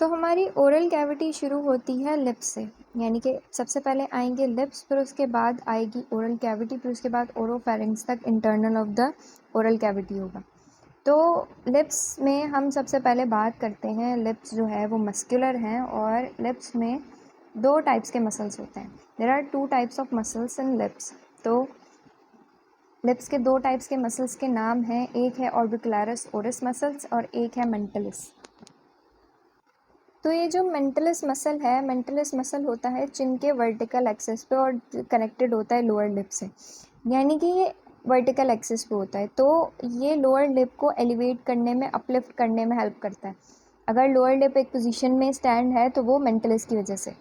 तो हमारी oral cavity शुरू होती है लिप्स से, यानी कि सबसे पहले आएंगे लिप्स, फिर उसके बाद आएगी ओरल कैविटी, फिर उसके बाद ओरोफेरिंक्स तक internal of the oral cavity होगा। तो लिप्स में हम सबसे पहले बात करते हैं, लिप्स जो है वो मस्कुलर हैं और लिप्स में दो टाइप्स के मसल्स होते हैं। There are two types of muscles in lips. तो लिप्स के दो टाइप्स के मसल्स के नाम हैं, एक है ऑर्बिकुलरिस ओरिस मसल्स और एक है मेंटलिस। तो ये जो मेंटलिस मसल है, मेंटलिस मसल होता है चिन के वर्टिकल एक्सिस पे और कनेक्टेड होता है लोअर लिप से, यानी कि ये वर्टिकल एक्सिस पे होता है। तो ये लोअर लिप को एलिवेट करने में, अपलिफ्ट करने में हेल्प करता है। अगर लोअर लिप एक पोजीशन में स्टैंड है तो वो मेंटलिस की वजह से।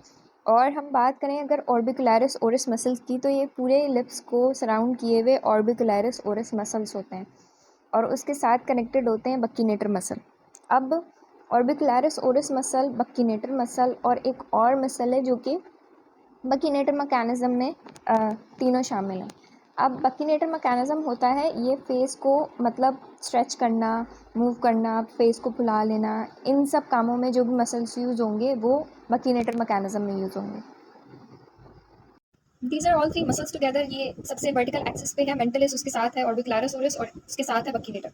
और हम बात करें अगर ऑर्बिकुलरिस ओरिस मसल्स की, तो ये पूरे लिप्स को सराउंड किए हुए ऑर्बिकुलरिस ओरिस मसल्स होते हैं और उसके साथ कनेक्टेड होते हैं बक्कीनेटर मसल। अब ऑर्बिकुलरिस ओरिस मसल, बक्कीनेटर मसल और एक और मसल है जो कि बक्कीनेटर मैकेनिज्म में तीनों शामिल हैं। अब बक्कीनेटर मैकेनिज्म होता है ये फेस को मतलब स्ट्रेच करना, मूव करना, फेस को फुला लेना, इन सब कामों में जो भी मसल्स यूज़ होंगे वो बक्कीनेटर मैकेनिज्म में यूज़ होंगे। These are all three muscles together. ये सबसे वर्टिकल एक्सिस पे है मेंटलिस, उसके साथ है ऑर्बिकुलरिस ओरिस और उसके साथ है buccinator.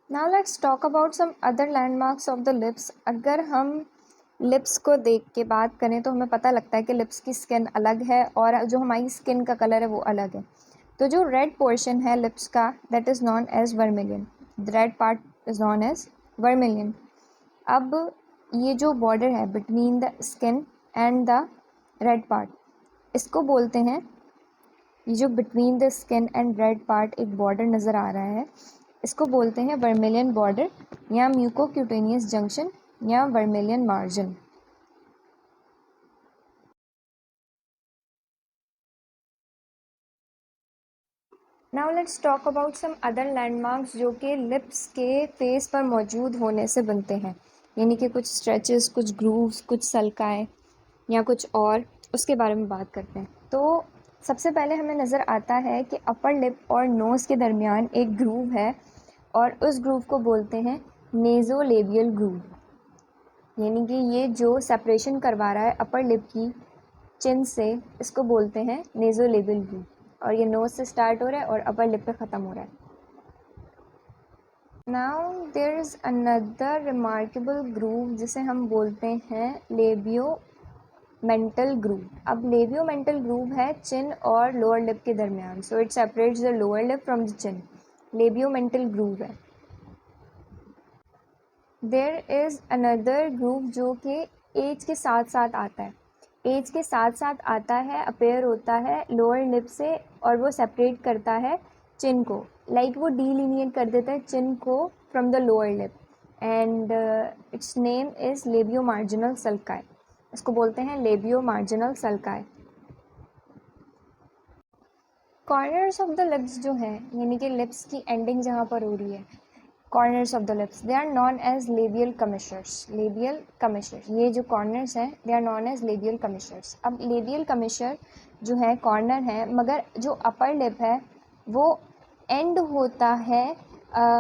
Now let's talk about some other landmarks of the lips. अगर हम लिप्स को देख के बात करें तो हमें पता लगता है कि लिप्स की स्किन अलग है और जो हमारी स्किन का कलर है वो अलग है। तो जो रेड पोर्शन है लिप्स का, that is known as vermilion. The red part is known as vermilion. अब ये जो बॉर्डर है between the skin and the red part, इसको बोलते हैं, ये जो between the skin and red part एक बॉर्डर नज़र आ रहा है, इसको बोलते हैं वर्मिलियन बॉर्डर या म्यूकोक्यूटेनियस जंक्शन या vermilion margin. Now let's talk about some other landmarks जो कि लिप्स के फेस पर मौजूद होने से बनते हैं, यानी कि कुछ स्ट्रेचेस, कुछ ग्रूव्स, कुछ सल्काएँ या कुछ और, उसके बारे में बात करते हैं। तो सबसे पहले हमें नज़र आता है कि अपर लिप और नोज़ के दरमियान एक ग्रूव है और उस ग्रूव को बोलते हैं नेज़ोलेबियल ग्रूव, यानी कि ये जो सेपरेशन करवा रहा है अपर लिप की चिन से, इसको बोलते हैं नेज़ोलेबियल ग्रूव। और ये नोज़ से स्टार्ट हो रहा है और अपर लिप पे ख़त्म हो रहा है। Now there is another remarkable groove जिसे हम बोलते हैं लेबियो मेंटल ग्रूव। अब लेबियो मेंटल ग्रूव है चिन और लोअर लिप के दरमियान, so it separates the lower lip from the chin. Labiomental groove है। देयर इज़ अनदर ग्रूव जो कि एज के साथ साथ आता है, एज के साथ साथ आता है, अपेयर होता है लोअर लिप से और वो सेपरेट करता है चिन को, लाइक वो डीलिनिएट कर देता है चिन को from the lower lip, and it's name is labio marginal sulci. इसको बोलते हैं labio marginal sulci. Corners of the lips जो हैं, यानी कि लिप्स की एंडिंग जहाँ पर हो रही है, corners of the lips, they are known as labial commissures. Labial commissure, ये जो कॉर्नर्स हैं they are known as labial commissures. अब लेबियल कमिशर जो है कॉर्नर है, मगर जो अपर लिप है वो एंड होता है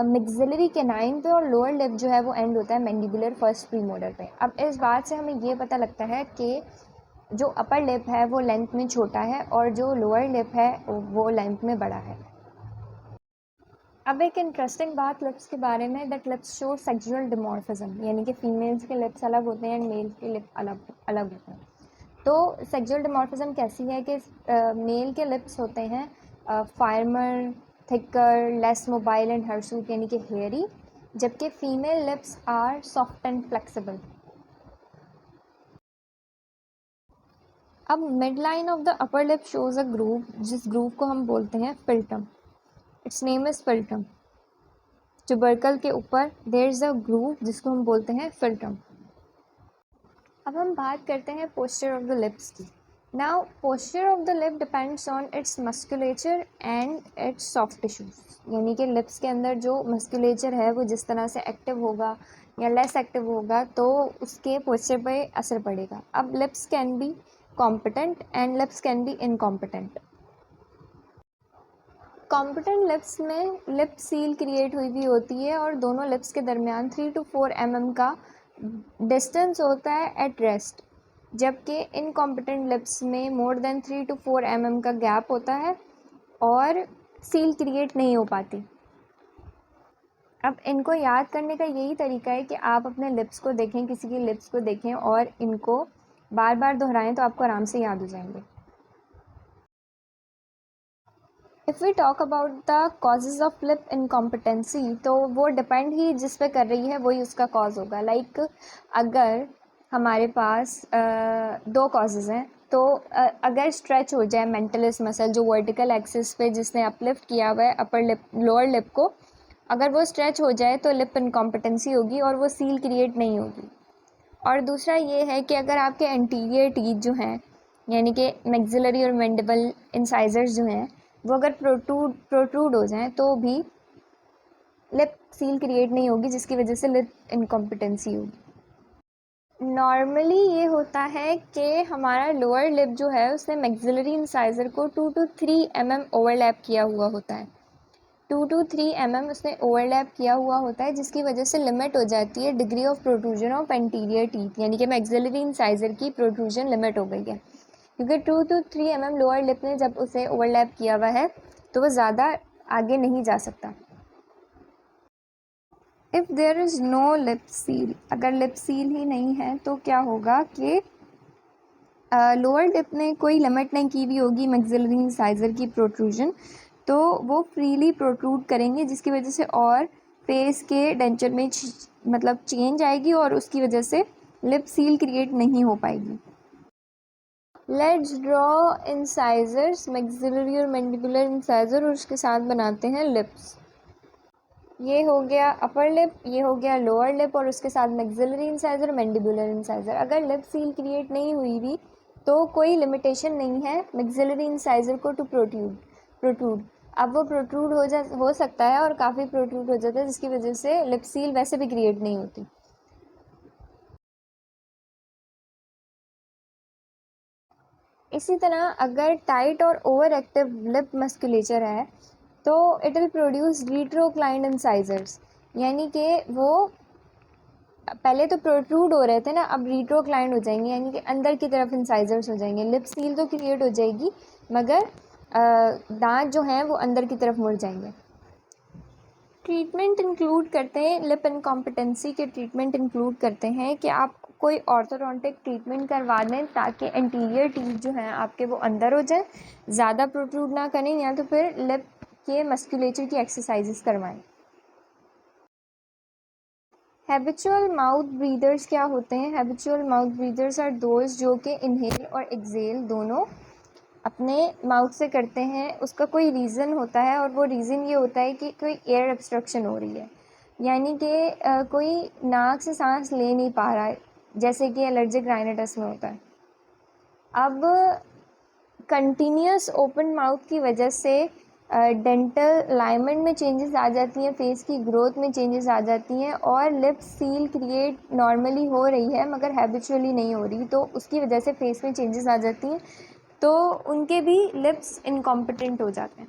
मिक्सिलरी कैनाइन पे और लोअर लिप जो है वो एंड होता है मैंडिबुलर फर्स्ट प्रीमोलर पे। अब इस बात से हमें ये पता लगता है कि जो अपर लिप है वो लेंथ में छोटा है और जो लोअर लिप है वो लेंथ में बड़ा है। अब एक इंटरेस्टिंग बात लिप्स के बारे में, दैट लिप्स शो सेक्सुअल डिमॉर्फिज्म, यानी कि फीमेल्स के लिप्स अलग होते हैं एंड मेल के लिप अलग अलग होते हैं। तो सेक्सुअल डिमॉर्फिज्म कैसी है कि मेल के लिप्स होते हैं firmer, thicker, less mobile and hirsute, यानी कि हेयरी, जबकि female lips are soft and flexible. अब midline of the upper lip shows a groove, जिस ग्रूव को हम बोलते हैं philtrum. Its name is philtrum. Tubercle के ऊपर देयर इज अ ग्रूव जिसको हम बोलते हैं फिल्टम। अब हम बात करते हैं पोस्चर ऑफ द लिप्स की। Now posture of the lip depends on it's musculature and it's soft tissues, यानी कि लिप्स के अंदर जो मस्कुलेचर है वो जिस तरह से एक्टिव होगा या लेस एक्टिव होगा तो उसके पोस्चर पे असर पड़ेगा। अब lips can be competent and lips can be incompetent. Competent lips में लिप सील क्रिएट हुई हुई होती है और दोनों लिप्स के दरमियान 3 to 4 mm का डिस्टेंस होता है एट रेस्ट, जबकि इनकॉम्पिटेंट लिप्स में मोर देन 3 to 4 mm का गैप होता है और सील क्रिएट नहीं हो पाती। अब इनको याद करने का यही तरीका है कि आप अपने लिप्स को देखें, किसी की लिप्स को देखें और इनको बार बार दोहराएं तो आपको आराम से याद हो जाएंगे। If we talk about the causes of lip incompetency, तो वो डिपेंड ही जिस पे कर रही है वही उसका कॉज होगा। लाइक अगर हमारे पास दो कॉजेज़ हैं, तो अगर स्ट्रेच हो जाए मेंटलिस मसल जो वर्टिकल एक्सिस पे जिसने अपलिफ्ट किया हुआ है अपर लिप लोअर लिप को, अगर वो स्ट्रेच हो जाए तो लिप इनकॉम्पिटेंसी होगी और वो सील क्रिएट नहीं होगी। और दूसरा ये है कि अगर आपके एंटीरियर टीथ जो हैं, यानी कि मैक्सिलरी और मैंडिबल इंसाइजर्स जो हैं, वो अगर प्रोट्रूड हो जाएं तो भी लिप सील क्रिएट नहीं होगी, जिसकी वजह से लिप इनकॉम्पिटेंसी होगी। नॉर्मली ये होता है कि हमारा लोअर लिप जो है उसने मैक्सिलरी इंसाइजर को 2 to 3 mm ओवरलैप किया हुआ होता है। 2 to 3 mm उसने ओवरलैप किया हुआ होता है, जिसकी वजह से लिमिट हो जाती है degree of protrusion of anterior teeth, यानी कि मैक्सिलरी इंसाइजर की प्रोट्रूजन लिमिट हो गई है, क्योंकि 2 to 3 mm लोअर लिप ने जब उसे ओवरलैप किया हुआ है तो वो ज़्यादा आगे नहीं जा सकता। If there is no lip seal, अगर लिप सील ही नहीं है तो क्या होगा कि लोअर लिप ने कोई लिमिट नहीं की हुई होगी मैक्सिलरी इंसाइजर की प्रोट्रूजन, तो वो फ्रीली प्रोट्रूड करेंगे, जिसकी वजह से और फेस के डेंचर में मतलब चेंज आएगी और उसकी वजह से लिप सील क्रिएट नहीं हो पाएगी। लेट्स ड्रॉ इंसाइजर्स, मैक्सिलरी और मैंडिबुलर इंसाइजर, और उसके साथ बनाते हैं लिप्स। ये हो गया अपर लिप, ये हो गया लोअर लिप और उसके साथ मैक्सिलरी इंसाइजर, मैंडिबुलर इंसाइजर। अगर लिप सील क्रिएट नहीं हुई भी तो कोई लिमिटेशन नहीं है मैक्सिलरी इंसाइजर को टू प्रोट्रूड। अब वो प्रोट्रूड हो सकता है और काफ़ी प्रोट्रूड हो जाता है, जिसकी वजह से लिप सील वैसे भी क्रिएट नहीं होती। इसी तरह अगर टाइट और ओवर एक्टिव लिप मस्कुलेचर है तो इट विल प्रोड्यूस रिट्रोक्लाइंड इंसाइजर्स, यानी कि वो पहले तो प्रोट्रूड हो रहे थे ना, अब रिट्रोक्लाइंड हो जाएंगे, यानी कि अंदर की तरफ इंसाइजर्स हो जाएंगे। लिप सील तो क्रिएट हो जाएगी मगर दांत जो हैं वो अंदर की तरफ मुड़ जाएंगे। ट्रीटमेंट इंक्लूड करते हैं, लिप इनकॉम्पिटेंसी के ट्रीटमेंट इंक्लूड करते हैं कि आप कोई ऑर्थोडोंटिक ट्रीटमेंट करवा दें ताकि एंटीरियर टीथ जो हैं आपके वो अंदर हो जाए, ज़्यादा प्रोट्रूड ना करें, या तो फिर लिप के मस्कुलेचर की एक्सरसाइजेस करवाएं। हैबिचुअल माउथ ब्रीदर्स क्या होते हैं? हैबिचुअल माउथ ब्रीदर्स आर दोज जो कि इनहेल और एक्सेल दोनों अपने माउथ से करते हैं। उसका कोई रीज़न होता है और वो रीज़न ये होता है कि कोई एयर ऑब्स्ट्रक्शन हो रही है, यानी कि कोई नाक से सांस ले नहीं पा रहा है, जैसे कि एलर्जिक राइनाइटिस में होता है। अब कंटिन्यूस ओपन माउथ की वजह से डेंटल लाइनमेंट में चेंजेस आ जाती हैं, फेस की ग्रोथ में चेंजेस आ जाती हैं और लिप सील क्रिएट नॉर्मली हो रही है मगर हैबिचुअली नहीं हो रही, तो उसकी वजह से फेस में चेंजेस आ जाती हैं, तो उनके भी लिप्स इनकॉम्पिटेंट हो जाते हैं।